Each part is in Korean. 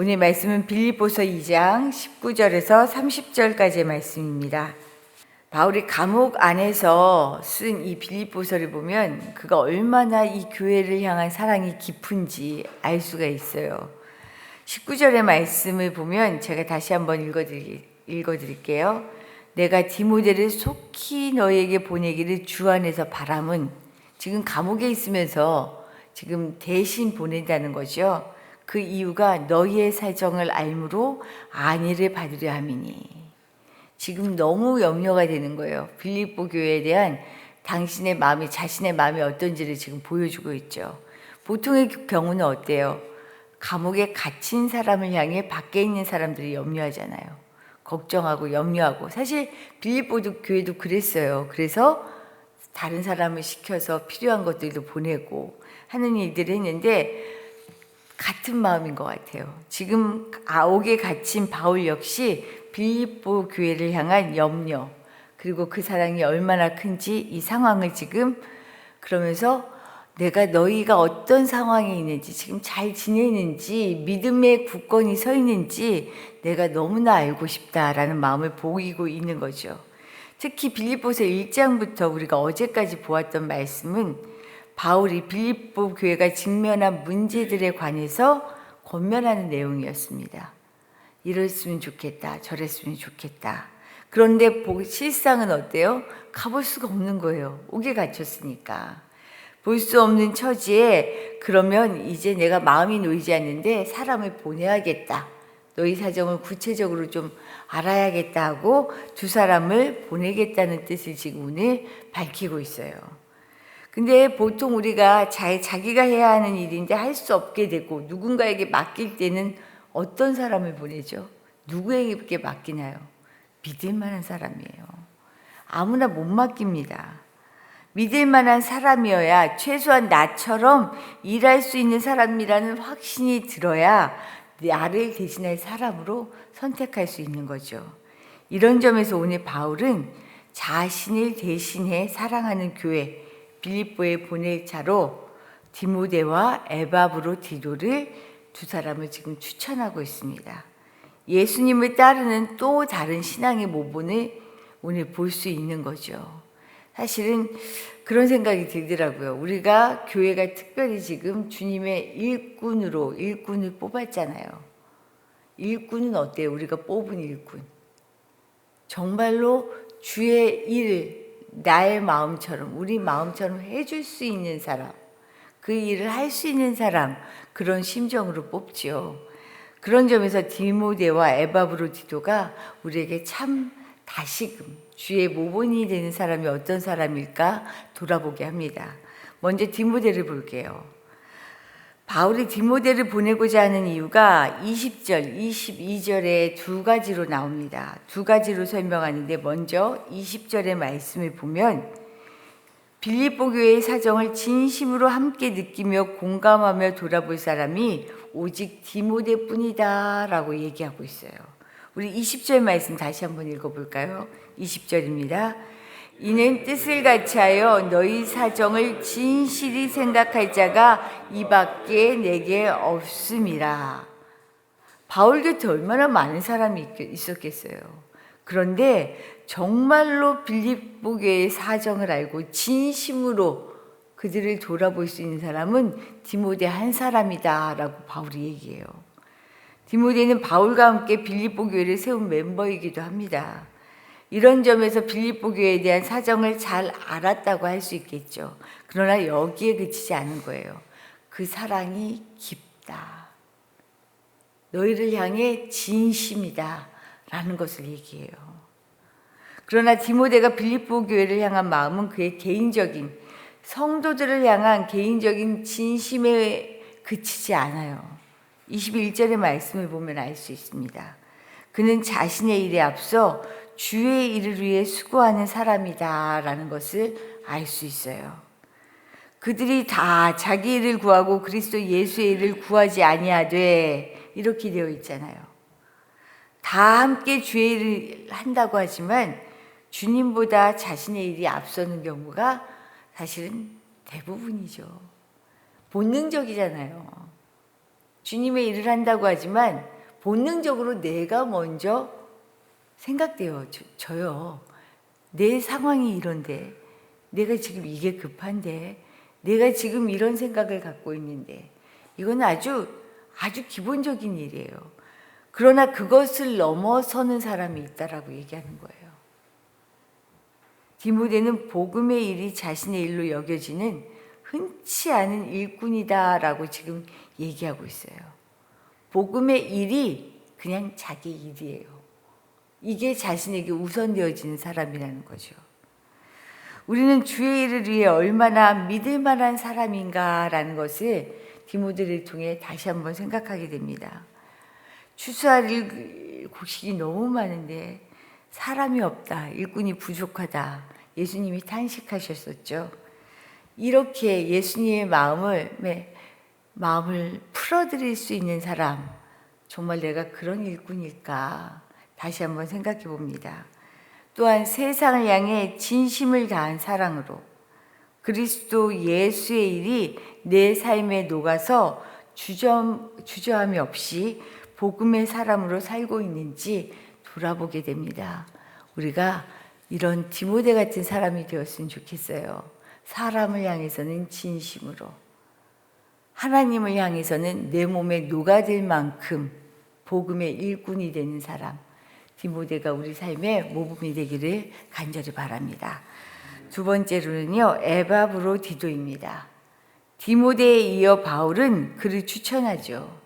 오늘 말씀은 빌립보서 2장 19절에서 30절까지의 말씀입니다. 바울이 감옥 안에서 쓴 이 빌립보서를 보면 그가 얼마나 이 교회를 향한 사랑이 깊은지 알 수가 있어요. 19절의 말씀을 보면 제가 다시 한번 읽어드릴게요. 내가 디모데를 속히 너에게 보내기를 주 안에서 바람은, 지금 감옥에 있으면서 지금 대신 보낸다는 거죠. 그 이유가 너희의 사정을 알므로 안위를 받으려 함이니. 지금 너무 염려가 되는 거예요. 빌립보 교회에 대한 당신의 마음이, 자신의 마음이 어떤지를 지금 보여주고 있죠. 보통의 경우는 어때요? 감옥에 갇힌 사람을 향해 밖에 있는 사람들이 염려하잖아요. 걱정하고 염려하고. 사실 빌립보 교회도 그랬어요. 그래서 다른 사람을 시켜서 필요한 것들도 보내고 하는 일들을 했는데 같은 마음인 것 같아요. 지금 아옥에 갇힌 바울 역시 빌립보 교회를 향한 염려, 그리고 그 사랑이 얼마나 큰지 이 상황을 지금 그러면서 내가 너희가 어떤 상황에 있는지, 지금 잘 지내는지, 믿음의 굳건히 서 있는지 내가 너무나 알고 싶다라는 마음을 보이고 있는 거죠. 특히 빌립보서 1장부터 우리가 어제까지 보았던 말씀은 바울이 빌립보 교회가 직면한 문제들에 관해서 권면하는 내용이었습니다. 이랬으면 좋겠다, 저랬으면 좋겠다. 그런데 실상은 어때요? 가볼 수가 없는 거예요. 옥에 갇혔으니까. 볼 수 없는 처지에 그러면 이제 내가 마음이 놓이지 않는데 사람을 보내야겠다. 너희 사정을 구체적으로 좀 알아야겠다 하고 두 사람을 보내겠다는 뜻을 지금 오늘 밝히고 있어요. 근데 보통 우리가 자기가 해야 하는 일인데 할 수 없게 되고 누군가에게 맡길 때는 어떤 사람을 보내죠? 누구에게 맡기나요? 믿을 만한 사람이에요. 아무나 못 맡깁니다. 믿을 만한 사람이어야, 최소한 나처럼 일할 수 있는 사람이라는 확신이 들어야 나를 대신할 사람으로 선택할 수 있는 거죠. 이런 점에서 오늘 바울은 자신을 대신해 사랑하는 교회 빌립보에 보낼 차로 디모데와 에바브로디도를 두 사람을 지금 추천하고 있습니다. 예수님을 따르는 또 다른 신앙의 모본을 오늘 볼 수 있는 거죠. 사실은 그런 생각이 들더라고요. 우리가 교회가 특별히 지금 주님의 일꾼을 뽑았잖아요. 일꾼은 어때요? 우리가 뽑은 일꾼. 정말로 주의 일을 나의 마음처럼, 우리 마음처럼 해줄 수 있는 사람, 그 일을 할 수 있는 사람, 그런 심정으로 뽑지요. 그런 점에서 디모데와 에바브로디도가 우리에게 참 다시금 주의 모본이 되는 사람이 어떤 사람일까 돌아보게 합니다. 먼저 디모데를 볼게요. 바울이 디모데를 보내고자 하는 이유가 20절, 22절에 두 가지로 나옵니다. 두 가지로 설명하는데 먼저 20절의 말씀을 보면 빌립보 교회의 사정을 진심으로 함께 느끼며 공감하며 돌아볼 사람이 오직 디모데뿐이다 라고 얘기하고 있어요. 우리 20절 말씀 다시 한번 읽어볼까요? 20절입니다. 이는 뜻을 같이하여 너희 사정을 진실히 생각할 자가 이 밖에 내게 없음이라. 바울 곁에 얼마나 많은 사람이 있었겠어요. 그런데 정말로 빌립보 교회의 사정을 알고 진심으로 그들을 돌아볼 수 있는 사람은 디모데 한 사람이다 라고 바울이 얘기해요. 디모데는 바울과 함께 빌립보 교회를 세운 멤버이기도 합니다. 이런 점에서 빌립보 교회에 대한 사정을 잘 알았다고 할 수 있겠죠. 그러나 여기에 그치지 않은 거예요. 그 사랑이 깊다. 너희를 향해 진심이다 라는 것을 얘기해요. 그러나 디모데가 빌립보 교회를 향한 마음은 그의 개인적인, 성도들을 향한 개인적인 진심에 그치지 않아요. 21절의 말씀을 보면 알 수 있습니다. 그는 자신의 일에 앞서 주의 일을 위해 수고하는 사람이다 라는 것을 알 수 있어요. 그들이 다 자기 일을 구하고 그리스도 예수의 일을 구하지 아니하되 이렇게 되어 있잖아요. 다 함께 주의 일을 한다고 하지만 주님보다 자신의 일이 앞서는 경우가 사실은 대부분이죠. 본능적이잖아요. 주님의 일을 한다고 하지만 본능적으로 내가 먼저 생각돼요. 저요. 내 상황이 이런데, 내가 지금 이게 급한데, 내가 지금 이런 생각을 갖고 있는데, 이건 아주 기본적인 일이에요. 그러나 그것을 넘어서는 사람이 있다라고 얘기하는 거예요. 디모데는 복음의 일이 자신의 일로 여겨지는 흔치 않은 일꾼이다라고 지금 얘기하고 있어요. 복음의 일이 그냥 자기 일이에요. 이게 자신에게 우선되어지는 사람이라는 거죠. 우리는 주의 일을 위해 얼마나 믿을 만한 사람인가라는 것을 디모데를 통해 다시 한번 생각하게 됩니다. 추수할 곡식이 너무 많은데 사람이 없다, 일꾼이 부족하다, 예수님이 탄식하셨었죠. 이렇게 예수님의 마음을 풀어드릴 수 있는 사람, 정말 내가 그런 일꾼일까 다시 한번 생각해 봅니다. 또한 세상을 향해 진심을 다한 사랑으로 그리스도 예수의 일이 내 삶에 녹아서 주저함이 없이 복음의 사람으로 살고 있는지 돌아보게 됩니다. 우리가 이런 디모데 같은 사람이 되었으면 좋겠어요. 사람을 향해서는 진심으로, 하나님을 향해서는 내 몸에 녹아들 만큼 복음의 일꾼이 되는 사람, 디모데가 우리 삶의 모범이 되기를 간절히 바랍니다. 두 번째로는요, 에바브로디도입니다. 디모데에 이어 바울은 그를 추천하죠.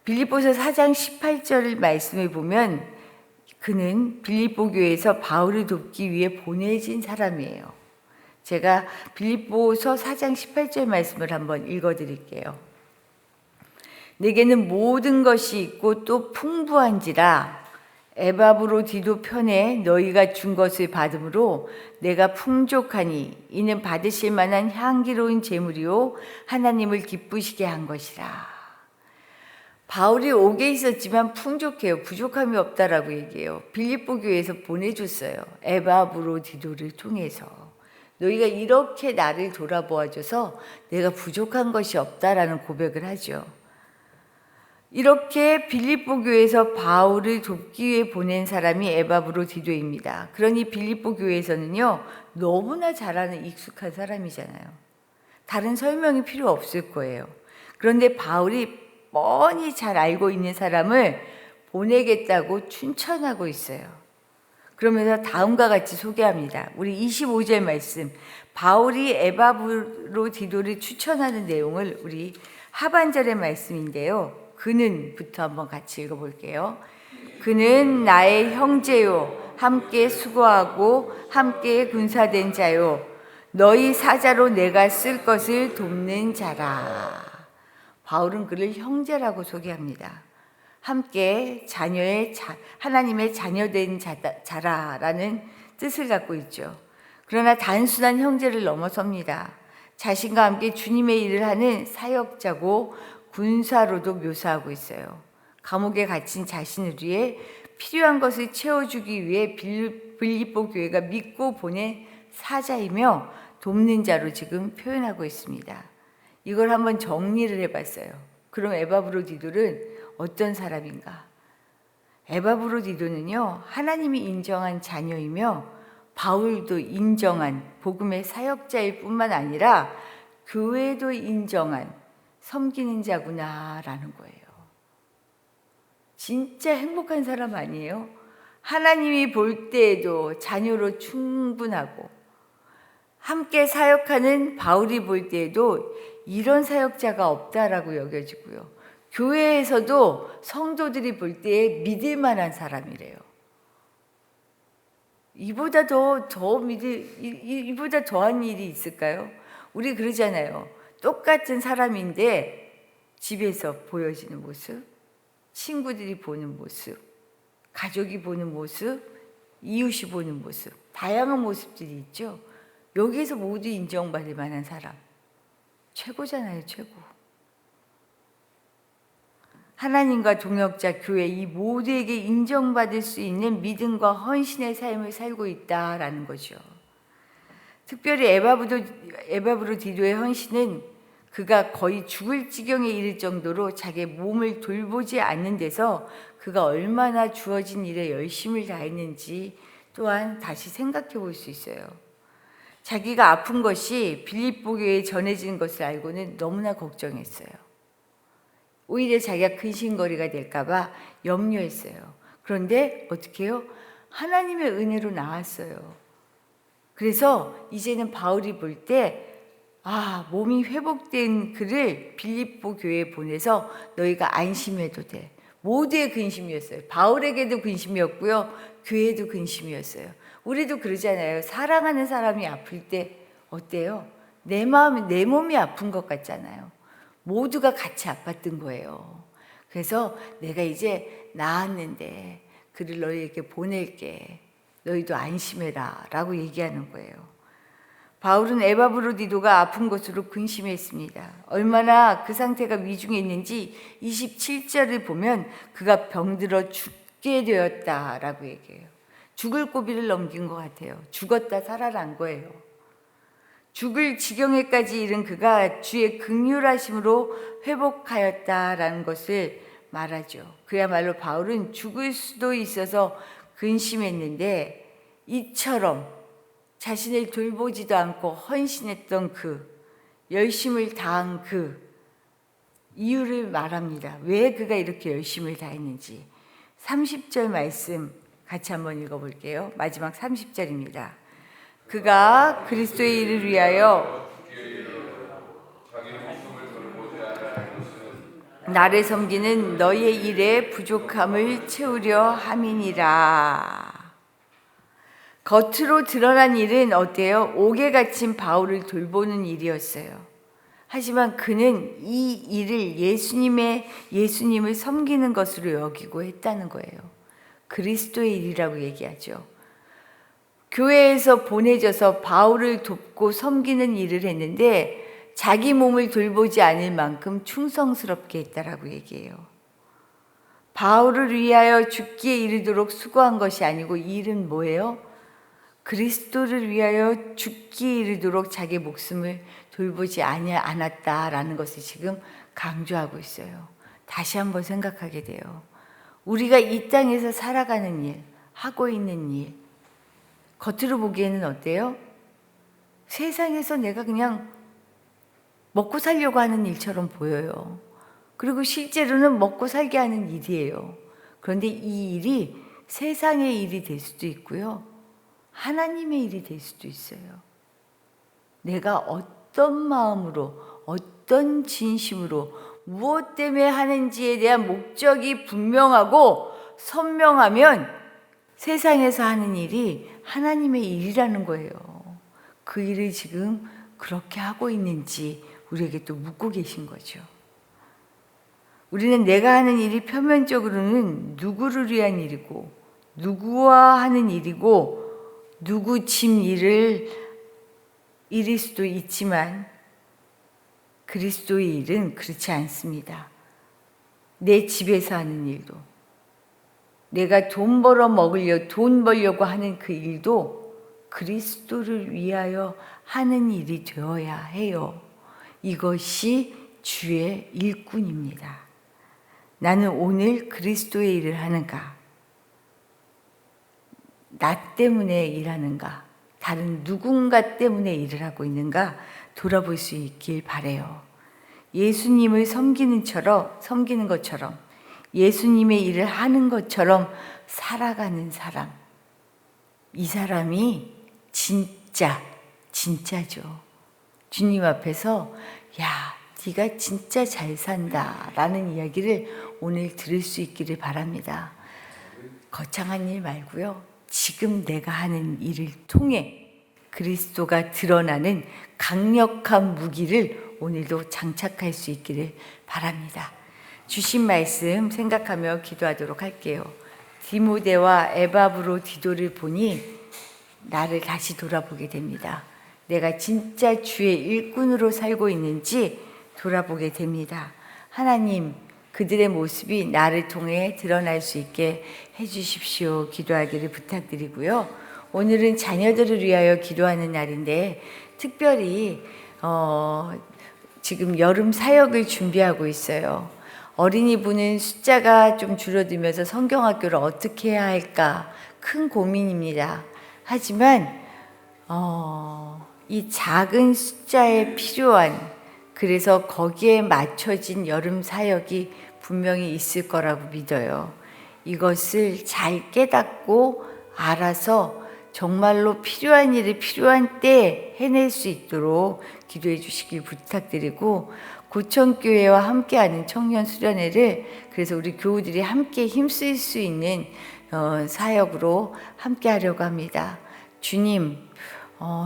빌립보서 4장 18절 말씀을 보면 그는 빌립보 교회에서 바울을 돕기 위해 보내진 사람이에요. 제가 빌립보서 4장 18절 말씀을 한번 읽어드릴게요. 내게는 모든 것이 있고 또 풍부한지라 에바브로디도 편에 너희가 준 것을 받음으로 내가 풍족하니 이는 받으실 만한 향기로운 제물이요 하나님을 기쁘시게 한 것이라. 바울이 옥에 있었지만 풍족해요. 부족함이 없다라고 얘기해요. 빌립보 교회에서 보내줬어요. 에바브로디도를 통해서. 너희가 이렇게 나를 돌아보아줘서 내가 부족한 것이 없다라는 고백을 하죠. 이렇게 빌립보 교회에서 바울을 돕기 위해 보낸 사람이 에바브로디도입니다. 그러니 빌립보 교회에서는요, 너무나 잘 아는 익숙한 사람이잖아요. 다른 설명이 필요 없을 거예요. 그런데 바울이 뻔히 잘 알고 있는 사람을 보내겠다고 춘천하고 있어요. 그러면서 다음과 같이 소개합니다. 우리 25절 말씀, 바울이 에바브로디도를 추천하는 내용을 우리 하반절의 말씀인데요. 그는부터 한번 같이 읽어볼게요. 그는 나의 형제요, 함께 수고하고 함께 군사된 자요, 너희 사자로 내가 쓸 것을 돕는 자라. 바울은 그를 형제라고 소개합니다. 함께 하나님의 자녀된 자라라는 뜻을 갖고 있죠. 그러나 단순한 형제를 넘어섭니다. 자신과 함께 주님의 일을 하는 사역자고 군사로도 묘사하고 있어요. 감옥에 갇힌 자신을 위해 필요한 것을 채워주기 위해 빌립보 교회가 믿고 보낸 사자이며 돕는 자로 지금 표현하고 있습니다. 이걸 한번 정리를 해봤어요. 그럼 에바브로디도는 어떤 사람인가? 에바브로디도는요, 하나님이 인정한 자녀이며 바울도 인정한 복음의 사역자일 뿐만 아니라 교회도 인정한 섬기는 자구나라는 거예요. 진짜 행복한 사람 아니에요? 하나님이 볼 때에도 자녀로 충분하고 함께 사역하는 바울이 볼 때에도 이런 사역자가 없다라고 여겨지고요. 교회에서도 성도들이 볼 때에 믿을 만한 사람이래요. 이보다 더한 일이 있을까요? 우리 그러잖아요. 똑같은 사람인데 집에서 보여지는 모습, 친구들이 보는 모습, 가족이 보는 모습, 이웃이 보는 모습, 다양한 모습들이 있죠. 여기에서 모두 인정받을 만한 사람, 최고잖아요, 최고. 하나님과 동역자 교회 이 모두에게 인정받을 수 있는 믿음과 헌신의 삶을 살고 있다라는 거죠. 특별히 에바브로디도의 헌신은 그가 거의 죽을 지경에 이를 정도로 자기의 몸을 돌보지 않는 데서 그가 얼마나 주어진 일에 열심을 다했는지 또한 다시 생각해 볼 수 있어요. 자기가 아픈 것이 빌립보 교회에 전해지는 것을 알고는 너무나 걱정했어요. 오히려 자기가 근심거리가 될까 봐 염려했어요. 그런데 어떻게 해요? 하나님의 은혜로 나았어요. 그래서 이제는 바울이 볼 때 몸이 회복된 그를 빌립보 교회에 보내서 너희가 안심해도 돼. 모두의 근심이었어요. 바울에게도 근심이었고요. 교회도 근심이었어요. 우리도 그러잖아요. 사랑하는 사람이 아플 때 어때요? 내 몸이 아픈 것 같잖아요. 모두가 같이 아팠던 거예요. 그래서 내가 이제 나았는데 그를 너희에게 보낼게. 너희도 안심해라 라고 얘기하는 거예요. 바울은 에바브로디도가 아픈 것으로 근심했습니다. 얼마나 그 상태가 위중해 있는지 27절을 보면 그가 병들어 죽게 되었다라고 얘기해요. 죽을 고비를 넘긴 것 같아요. 죽었다 살아난 거예요. 죽을 지경에까지 이른 그가 주의 긍휼하심으로 회복하였다라는 것을 말하죠. 그야말로 바울은 죽을 수도 있어서 근심했는데 이처럼 자신을 돌보지도 않고 헌신했던 열심을 다한 이유를 말합니다. 왜 그가 이렇게 열심을 다했는지. 30절 말씀 같이 한번 읽어볼게요. 마지막 30절입니다. 그가 그리스도의 일을 위하여 나를 섬기는 너희의 일에 부족함을 채우려 함이니라. 겉으로 드러난 일은 어때요? 옥에 갇힌 바울을 돌보는 일이었어요. 하지만 그는 이 일을 예수님을 섬기는 것으로 여기고 했다는 거예요. 그리스도의 일이라고 얘기하죠. 교회에서 보내져서 바울을 돕고 섬기는 일을 했는데 자기 몸을 돌보지 않을 만큼 충성스럽게 했다라고 얘기해요. 바울을 위하여 죽기에 이르도록 수고한 것이 아니고 이 일은 뭐예요? 그리스도를 위하여 죽기에 이르도록 자기 목숨을 돌보지 않았다라는 것을 지금 강조하고 있어요. 다시 한번 생각하게 돼요. 우리가 이 땅에서 살아가는 일, 하고 있는 일, 겉으로 보기에는 어때요? 세상에서 내가 그냥 먹고 살려고 하는 일처럼 보여요. 그리고 실제로는 먹고 살게 하는 일이에요. 그런데 이 일이 세상의 일이 될 수도 있고요. 하나님의 일이 될 수도 있어요. 내가 어떤 마음으로, 어떤 진심으로, 무엇 때문에 하는지에 대한 목적이 분명하고 선명하면 세상에서 하는 일이 하나님의 일이라는 거예요. 그 일을 지금 그렇게 하고 있는지 우리에게 또 묻고 계신 거죠. 우리는 내가 하는 일이 표면적으로는 누구를 위한 일이고 누구와 하는 일이고 누구 짐 일일 수도 있지만 그리스도의 일은 그렇지 않습니다. 내 집에서 하는 일도 내가 돈 벌려고 하는 그 일도 그리스도를 위하여 하는 일이 되어야 해요. 이것이 주의 일꾼입니다. 나는 오늘 그리스도의 일을 하는가? 나 때문에 일하는가? 다른 누군가 때문에 일을 하고 있는가? 돌아볼 수 있길 바라요. 예수님을 섬기는 것처럼 예수님의 일을 하는 것처럼 살아가는 사람. 이 사람이 진짜죠. 주님 앞에서 야, 네가 진짜 잘 산다 라는 이야기를 오늘 들을 수 있기를 바랍니다. 거창한 일 말고요. 지금 내가 하는 일을 통해 그리스도가 드러나는 강력한 무기를 오늘도 장착할 수 있기를 바랍니다. 주신 말씀 생각하며 기도하도록 할게요. 디모데와 에바브로디도를 보니 나를 다시 돌아보게 됩니다. 내가 진짜 주의 일꾼으로 살고 있는지 돌아보게 됩니다. 하나님, 그들의 모습이 나를 통해 드러날 수 있게 해주십시오. 기도하기를 부탁드리고요. 오늘은 자녀들을 위하여 기도하는 날인데 특별히 지금 여름 사역을 준비하고 있어요. 어린이부는 숫자가 좀 줄어들면서 성경학교를 어떻게 해야 할까 큰 고민입니다. 하지만 이 작은 숫자에 필요한, 그래서 거기에 맞춰진 여름 사역이 분명히 있을 거라고 믿어요. 이것을 잘 깨닫고 알아서 정말로 필요한 일을 필요한 때에 해낼 수 있도록 기도해 주시길 부탁드리고, 고천교회와 함께하는 청년 수련회를 그래서 우리 교우들이 함께 힘쓸 수 있는 사역으로 함께 하려고 합니다. 주님,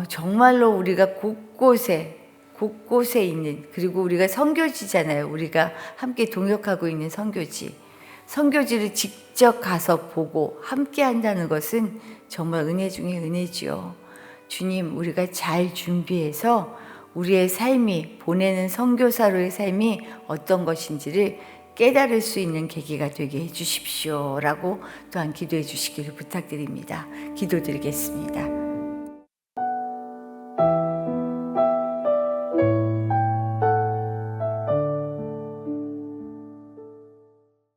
정말로 우리가 곳곳에 있는, 그리고 우리가 선교지잖아요. 우리가 함께 동역하고 있는 선교지를 직접 가서 보고 함께 한다는 것은 정말 은혜 중에 은혜지요. 주님, 우리가 잘 준비해서 우리의 삶이, 보내는 선교사로의 삶이 어떤 것인지를 깨달을 수 있는 계기가 되게 해주십시오 라고 또한 기도해 주시기를 부탁드립니다. 기도드리겠습니다.